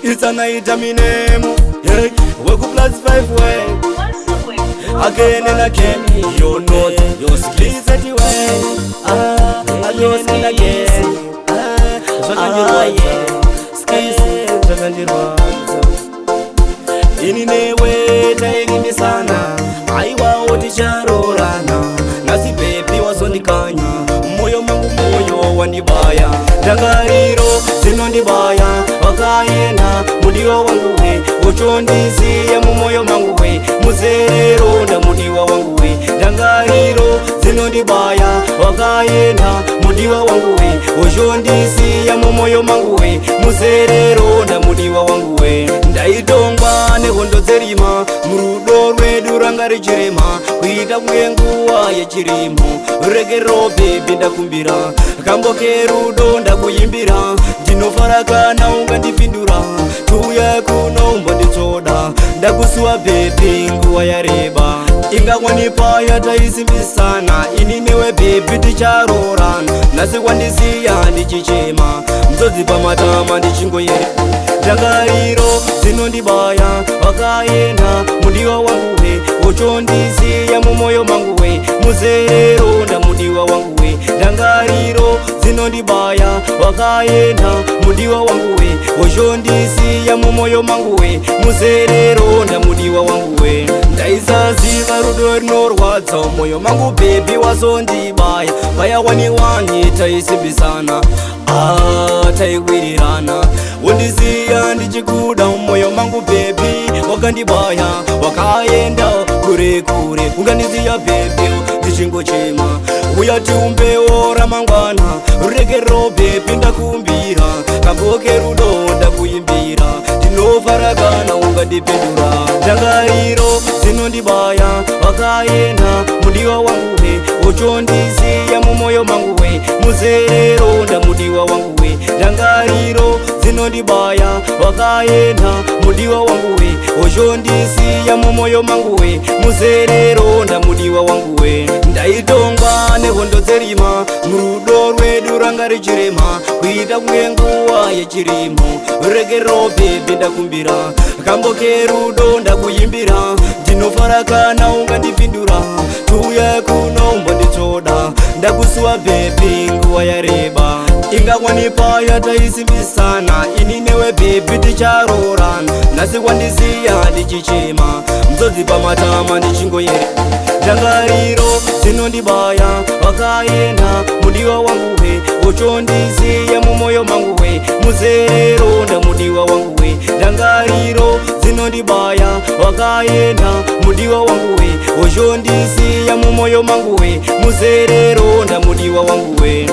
It's a night minemo, yeah. Wake up plus 5 way. Again and again, you're not your skills at you way. Again and again, skills, ininewe taini sana aiwa oticharorana nasi baby wasondikanya moyo mangu moyo wandibaya dangariro zinondibaya wakaenda mudiwa wangu we uchondisiya mumoyo mangu we muzerero ndamudiwa wangu we dangariro zinondibaya wakaenda mudiwa wangu we uchondisiya mumoyo mangu we muzerero ndamudiwa wangu we ndaitongwa nehondo dzerima murudo rwedu ranga rechirema kuita kuyenguwa yechirimo regero bebi ndakumbira kamboke rudo ndakuyimbira ndinofarakana ungandipindura tuya kuno umbonditsoda ndakusuwa bebi nguwa yareba ingakwanipa yataisimbisana ininewe bebi ticharorana nasikwandisiya ndichichema mzodzi pamatama ndichingoyera dangariro zinondibaya wakaenda mudiwa wangu we uchondisiya mumoyo mangu we muzerero ndamudiwa wangu we dangariro zinondibaya wakaenda mudiwa wangu we uchondisiya mumoyo mangu we muzerero ndamudiwa wangu we ndaisaziva rudo rinorwadza moyo mangu bebi wasondibaya payawaniwani taisimbisana taikwirirana undisiya ndichikuda moyo mangu bebi wakandibaya wakaenda kure kure ungandisiya bebi ndichingochema uyatiumbewo ramangwana regero bebi ndakumbira kamboke rudo ndakuyimbira ndinofarakana ungandipindura dangariro zinondibaya wakaenda mudiwa wangu we uchondisiya mumoyo mangu we muzerero ndamudiwa wangu we dangariro zinondibaya wakaenda mudiwa wangu we uchondisiya mumoyo mangu we muzerero ndamudiwa wangu we ndaitongwa nehondo dzerima murudo rwedu ranga rechirema kuita kuyenguwa yechirimo regero bebi ndakumbira kamboke rudo ndakuyimbira ndinofarakana ungandipindura tuya kuno umbonditsoda ndakusuwa bebi nguwa yareba ingakwanipa yataisimbisana ininewe bebi ticharorana nasikwandisiya ndichichema mzodzi pamatama ndichingoyera dangariro zinondibaya wakaenda mudiwa wangu we uchondisiya mumoyo mangu we muzerero ndamudiwa wangu we dangariro zinondibaya wakaenda mudiwa wangu we uchondisiya mumoyo mangu we muzerero ndamudiwa wangu we